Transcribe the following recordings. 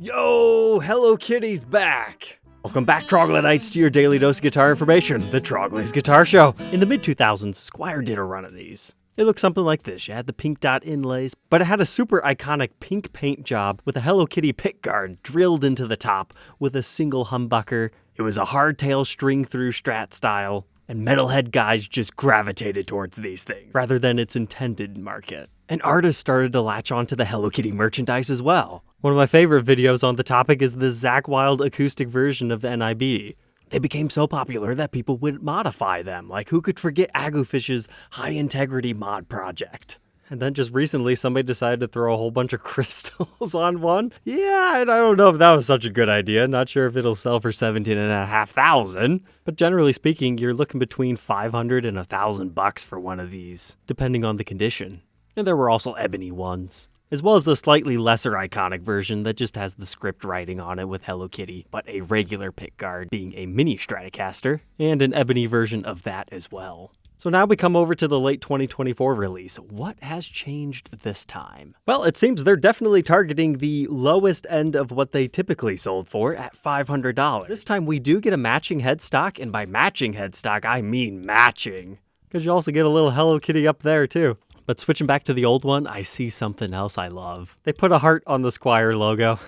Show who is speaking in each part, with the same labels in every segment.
Speaker 1: Yo, Hello Kitty's back! Welcome back, Troglodites, to your daily dose of guitar information, the Trogly's Guitar Show. In the mid-2000s, Squier did a run of these. It looked something like this. You had the pink dot inlays, but it had a super iconic pink paint job with a Hello Kitty pickguard drilled into the top with a single humbucker. It was a hardtail string-through Strat style, and metalhead guys just gravitated towards these things, rather than its intended market. And artists started to latch onto the Hello Kitty merchandise as well. One of my favorite videos on the topic is the Zakk Wylde acoustic version of the NIB. They became so popular that people would modify them, like who could forget Agufish's High Integrity mod project? And then just recently, somebody decided to throw a whole bunch of crystals on one. Yeah, I don't know if that was such a good idea. Not sure if it'll sell for $17,500. But generally speaking, you're looking between $500 and $1,000 for one of these, depending on the condition. And there were also ebony ones, as well as the slightly lesser iconic version that just has the script writing on it with Hello Kitty, but a regular pickguard being a mini Stratocaster, and an ebony version of that as well. So now we come over to the late 2024 release. What has changed this time? Well, it seems they're definitely targeting the lowest end of what they typically sold for at $500. This time we do get a matching headstock, and by matching headstock, I mean matching, because you also get a little Hello Kitty up there too. But switching back to the old one, I see something else I love. They put a heart on the Squier logo.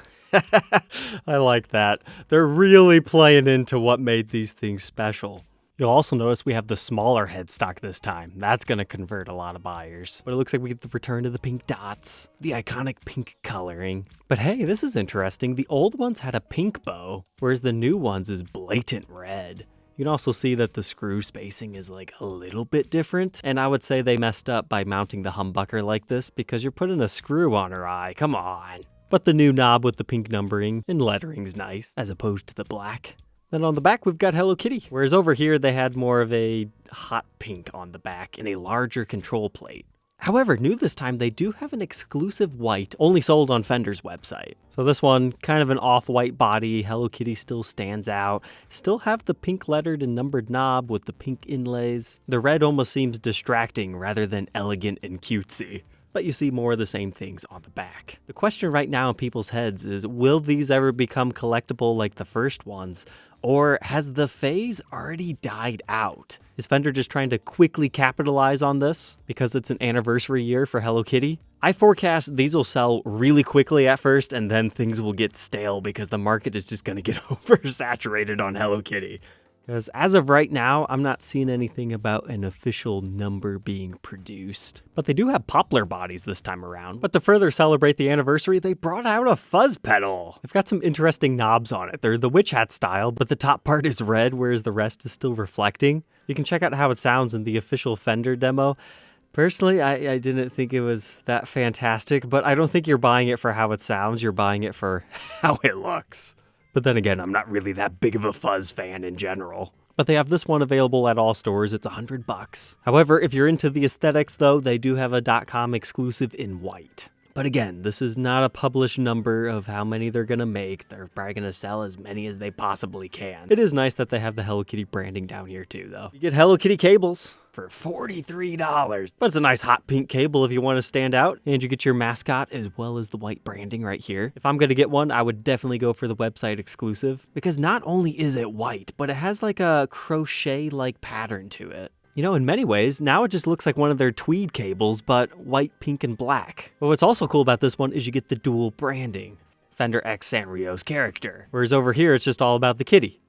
Speaker 1: I like that. They're really playing into what made these things special. You'll also notice we have the smaller headstock this time. That's going to convert a lot of buyers. But it looks like we get the return to the pink dots, the iconic pink coloring. But hey, this is interesting. The old ones had a pink bow, whereas the new ones is blatant red. You can also see that the screw spacing is like a little bit different, and I would say they messed up by mounting the humbucker like this because you're putting a screw on her eye, come on. But the new knob with the pink numbering and lettering's nice, as opposed to the black. Then on the back we've got Hello Kitty, whereas over here they had more of a hot pink on the back and a larger control plate. However, new this time, they do have an exclusive white, only sold on Fender's website. So this one, kind of an off-white body, Hello Kitty still stands out. Still have the pink lettered and numbered knob with the pink inlays. The red almost seems distracting rather than elegant and cutesy. But you see more of the same things on the back. The question right now in people's heads is, will these ever become collectible like the first ones? Or has the phase already died out? Is Fender just trying to quickly capitalize on this because it's an anniversary year for Hello Kitty? I forecast these will sell really quickly at first, and then things will get stale because the market is just going to get oversaturated on Hello Kitty. Because as of right now, I'm not seeing anything about an official number being produced. But they do have poplar bodies this time around. But to further celebrate the anniversary, they brought out a fuzz pedal. They've got some interesting knobs on it. They're the witch hat style, but the top part is red, whereas the rest is still reflecting. You can check out how it sounds in the official Fender demo. Personally, I didn't think it was that fantastic, but I don't think you're buying it for how it sounds. You're buying it for how it looks. But then again, I'm not really that big of a fuzz fan in general. But they have this one available at all stores. It's $100. However, if you're into the aesthetics though, they do have a .com exclusive in white. But again, this is not a published number of how many they're going to make. They're probably going to sell as many as they possibly can. It is nice that they have the Hello Kitty branding down here too though. You get Hello Kitty cables for $43. But it's a nice hot pink cable if you want to stand out. And you get your mascot as well as the white branding right here. If I'm going to get one, I would definitely go for the website exclusive. Because not only is it white, but it has like a crochet-like pattern to it. You know, in many ways, now it just looks like one of their tweed cables, but white, pink, and black. But what's also cool about this one is you get the dual branding. Fender X Sanrio's character. Whereas over here, it's just all about the kitty.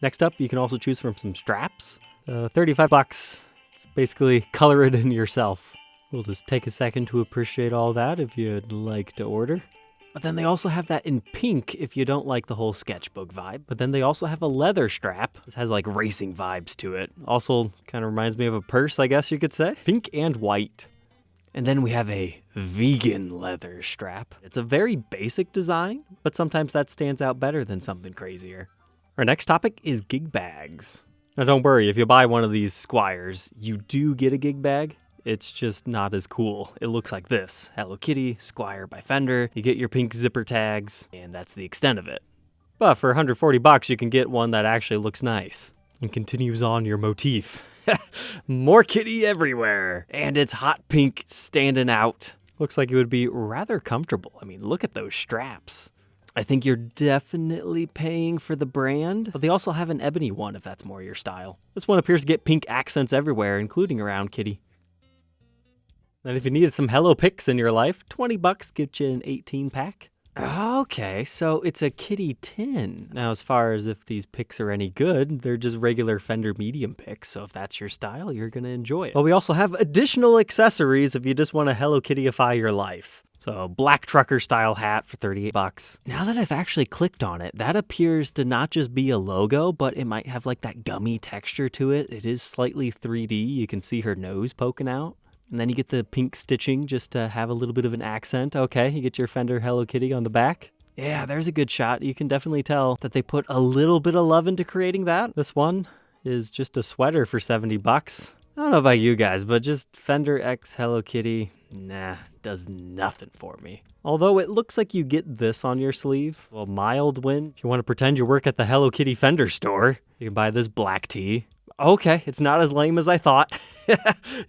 Speaker 1: Next up, you can also choose from some straps. $35. It's basically color it in yourself. We'll just take a second to appreciate all that if you'd like to order. But then they also have that in pink if you don't like the whole sketchbook vibe. But then they also have a leather strap. This has like racing vibes to it. Also kind of reminds me of a purse, I guess you could say. Pink and white. And then we have a vegan leather strap. It's a very basic design, but sometimes that stands out better than something crazier. Our next topic is gig bags. Now don't worry, if you buy one of these Squiers, you do get a gig bag. It's just not as cool. It looks like this. Hello Kitty, Squier by Fender. You get your pink zipper tags, and that's the extent of it. But for $140, you can get one that actually looks nice and continues on your motif. More kitty everywhere. And it's hot pink standing out. Looks like it would be rather comfortable. I mean, look at those straps. I think you're definitely paying for the brand, but they also have an ebony one if that's more your style. This one appears to get pink accents everywhere, including around Kitty. And if you needed some Hello picks in your life, $20 gets you an 18 pack. Okay, so it's a Kitty tin. Now, as far as if these picks are any good, they're just regular Fender medium picks, so if that's your style, you're gonna enjoy it. But we also have additional accessories if you just want to Hello Kittyify your life. So, black trucker style hat for $38. Now that I've actually clicked on it, that appears to not just be a logo, but it might have like that gummy texture to it. It is slightly 3D. You can see her nose poking out. And then you get the pink stitching just to have a little bit of an accent. Okay, you get your Fender Hello Kitty on the back. Yeah, there's a good shot. You can definitely tell that they put a little bit of love into creating that. This one is just a sweater for $70. I don't know about you guys, but just Fender X Hello Kitty, nah, does nothing for me. Although it looks like you get this on your sleeve. Well, mild win. If you want to pretend you work at the Hello Kitty Fender store, you can buy this black tee. Okay, it's not as lame as I thought.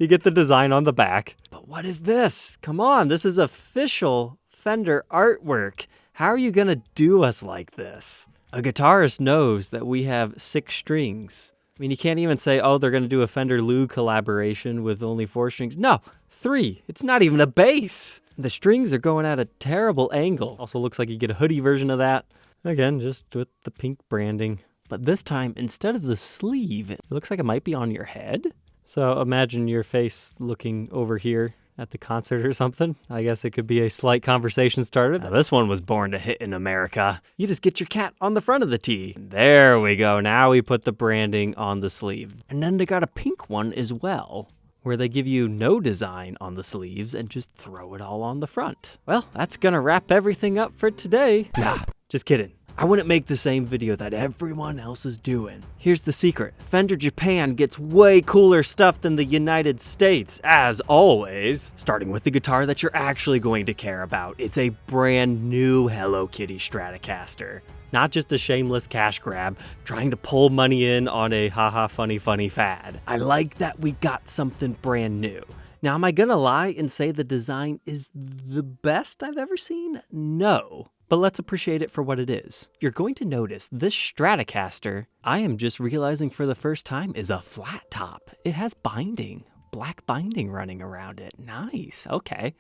Speaker 1: You get the design on the back. But what is this? Come on, this is official Fender artwork. How are you gonna do us like this? A guitarist knows that we have 6 strings. I mean, you can't even say, oh, they're gonna do a Fender Lou collaboration with only 4 strings. No, 3. It's not even a bass. The strings are going at a terrible angle. Also looks like you get a hoodie version of that. Again, just with the pink branding. But this time, instead of the sleeve, it looks like it might be on your head. So imagine your face looking over here at the concert or something. I guess it could be a slight conversation starter. Now, this one was born to hit in America. You just get your cat on the front of the tee. There we go. Now we put the branding on the sleeve. And then they got a pink one as well, where they give you no design on the sleeves and just throw it all on the front. Well, that's gonna wrap everything up for today. Nah, just kidding. I wouldn't make the same video that everyone else is doing. Here's the secret. Fender Japan gets way cooler stuff than the United States, as always. Starting with the guitar that you're actually going to care about. It's a brand new Hello Kitty Stratocaster. Not just a shameless cash grab, trying to pull money in on a haha funny fad. I like that we got something brand new. Now, am I gonna lie and say the design is the best I've ever seen? No. But let's appreciate it for what it is. You're going to notice this Stratocaster, I am just realizing for the first time, is a flat top. It has binding, black binding running around it. Nice, okay.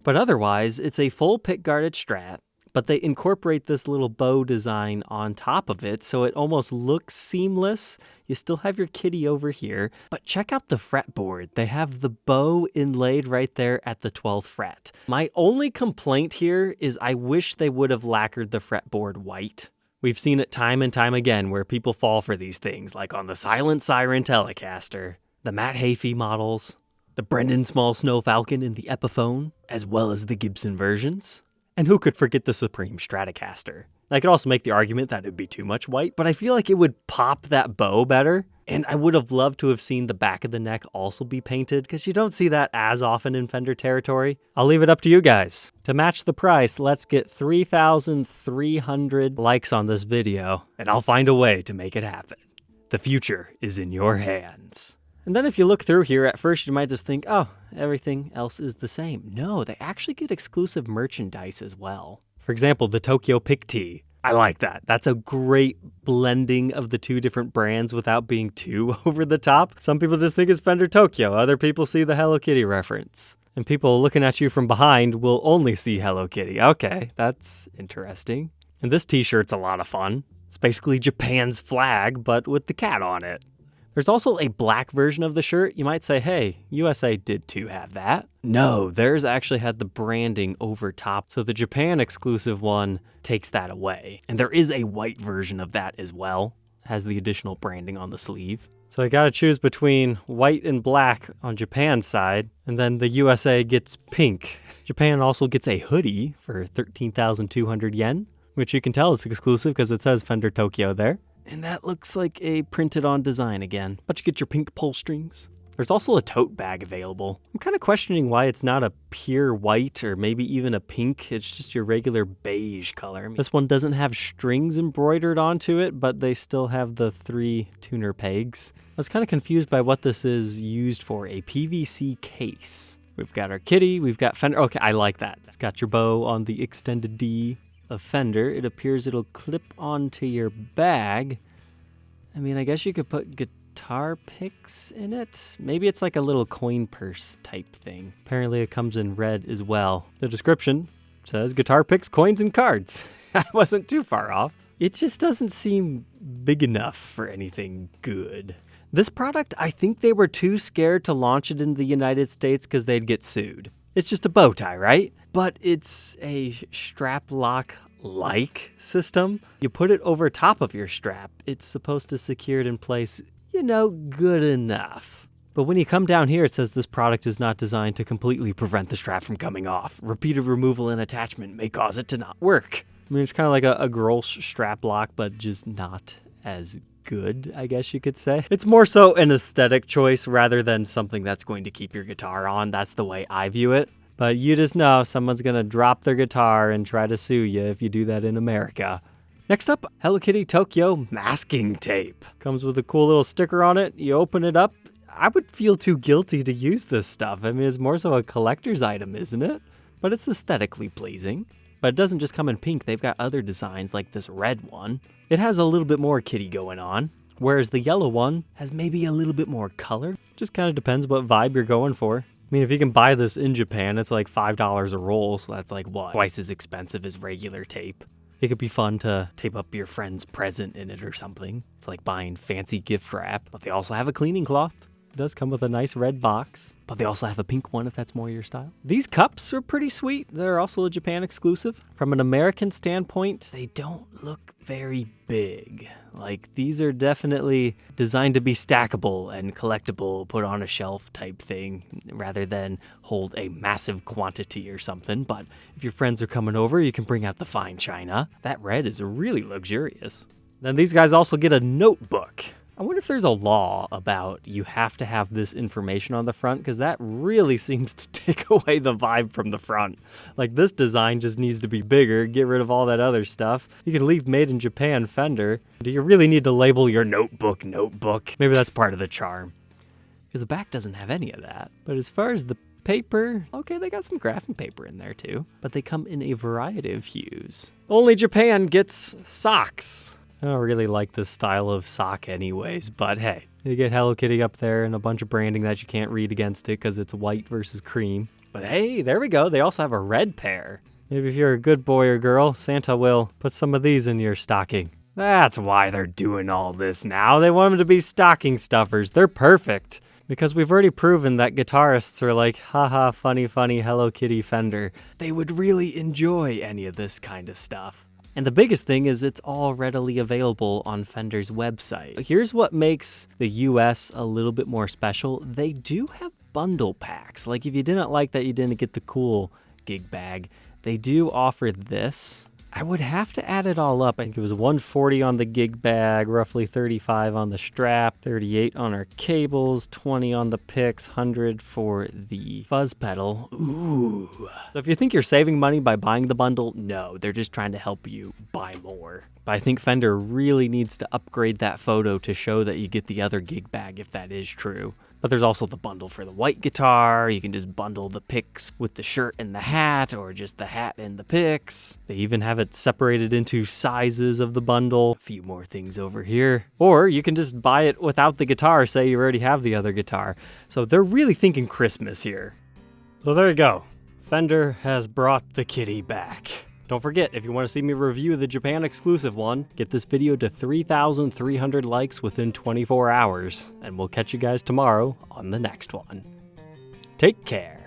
Speaker 1: But otherwise, it's a full pick-guarded Strat, but they incorporate this little bow design on top of it, so it almost looks seamless. You still have your kitty over here, but check out the fretboard. They have the bow inlaid right there at the 12th fret. My only complaint here is I wish they would have lacquered the fretboard white. We've seen it time and time again where people fall for these things, like on the Silent Siren Telecaster, the Matt Heafy models, the Brendan Small Snow Falcon in the Epiphone, as well as the Gibson versions. And who could forget the Supreme Stratocaster? I could also make the argument that it'd be too much white, but I feel like it would pop that bow better. And I would have loved to have seen the back of the neck also be painted, because you don't see that as often in Fender territory. I'll leave it up to you guys. To match the price, let's get 3,300 likes on this video, and I'll find a way to make it happen. The future is in your hands. And then if you look through here, at first you might just think, oh, everything else is the same. No, they actually get exclusive merchandise as well. For example, the Tokyo Pick Tee. I like that. That's a great blending of the 2 different brands without being too over the top. Some people just think it's Fender Tokyo. Other people see the Hello Kitty reference. And people looking at you from behind will only see Hello Kitty. Okay, that's interesting. And this t-shirt's a lot of fun. It's basically Japan's flag, but with the cat on it. There's also a black version of the shirt. You might say, hey, USA did too have that. No, theirs actually had the branding over top, so the Japan exclusive one takes that away. And there is a white version of that as well. It has the additional branding on the sleeve. So I gotta choose between white and black on Japan's side, and then the USA gets pink. Japan also gets a hoodie for 13,200 yen, which you can tell is exclusive because it says Fender Tokyo there. And that looks like a printed on design again, but you get your pink pull strings. There's also a tote bag available. I'm kind of questioning why it's not a pure white or maybe even a pink. It's just your regular beige color. This one doesn't have strings embroidered onto it, but they still have the 3 tuner pegs. I was kind of confused by what this is used for, a PVC case. We've got our kitty, we've got Fender. Okay, I like that. It's got your bow on the extended D. of Fender. It appears it'll clip onto your bag. I mean, I guess you could put guitar picks in it. Maybe it's like a little coin purse type thing. Apparently it comes in red as well. The description says guitar picks, coins, and cards. I wasn't too far off. It just doesn't seem big enough for anything good. This product, I think they were too scared to launch it in the United States because they'd get sued. It's just a bow tie, right? But it's a strap lock-like system. You put it over top of your strap. It's supposed to secure it in place, you know, good enough. But when you come down here, it says this product is not designed to completely prevent the strap from coming off. Repeated removal and attachment may cause it to not work. I mean, it's kind of like a gross strap lock, but just not as good, I guess you could say. It's more so an aesthetic choice rather than something that's going to keep your guitar on. That's the way I view it. But you just know someone's going to drop their guitar and try to sue you if you do that in America. Next up, Hello Kitty Tokyo masking tape. Comes with a cool little sticker on it. You open it up. I would feel too guilty to use this stuff. I mean, it's more so a collector's item, isn't it? But it's aesthetically pleasing. But it doesn't just come in pink. They've got other designs like this red one. It has a little bit more kitty going on, whereas the yellow one has maybe a little bit more color. Just kind of depends what vibe you're going for. I mean, if you can buy this in Japan, it's like $5 a roll, so that's like, what, twice as expensive as regular tape. It could be fun to tape up your friend's present in it or something. It's like buying fancy gift wrap, but they also have a cleaning cloth. It does come with a nice red box, but they also have a pink one if that's more your style. These cups are pretty sweet. They're also a Japan exclusive. From an American standpoint, they don't look very big. Like, these are definitely designed to be stackable and collectible, put on a shelf type thing, rather than hold a massive quantity or something. But if your friends are coming over, you can bring out the fine china. That red is really luxurious. Then these guys also get a notebook. I wonder if there's a law about you have to have this information on the front, because that really seems to take away the vibe from the front. Like, this design just needs to be bigger, get rid of all that other stuff. You can leave Made in Japan Fender. Do you really need to label your notebook? Maybe that's part of the charm. Because the back doesn't have any of that. But as far as the paper, okay, they got some graphing paper in there too. But they come in a variety of hues. Only Japan gets socks. I don't really like this style of sock anyways, but hey, you get Hello Kitty up there and a bunch of branding that you can't read against it because it's white versus cream. But hey, there we go. They also have a red pair. Maybe if you're a good boy or girl, Santa will put some of these in your stocking. That's why they're doing all this now. They want them to be stocking stuffers. They're perfect. Because we've already proven that guitarists are like, haha, funny, Hello Kitty Fender. They would really enjoy any of this kind of stuff. And the biggest thing is it's all readily available on Fender's website. Here's what makes the US a little bit more special. They do have bundle packs. Like, if you didn't like that you didn't get the cool gig bag, they do offer this. I would have to add it all up. I think it was $140 on the gig bag, roughly $35 on the strap, $38 on our cables, $20 on the picks, $100 for the fuzz pedal. Ooh. So if you think you're saving money by buying the bundle, no, they're just trying to help you buy more. But I think Fender really needs to upgrade that photo to show that you get the other gig bag if that is true. But there's also the bundle for the white guitar. You can just bundle the picks with the shirt and the hat, or just the hat and the picks. They even have it separated into sizes of the bundle. A few more things over here. Or you can just buy it without the guitar, say you already have the other guitar. So they're really thinking Christmas here. So there you go. Fender has brought the kitty back. Don't forget, if you want to see me review the Japan exclusive one, get this video to 3,300 likes within 24 hours, and we'll catch you guys tomorrow on the next one. Take care.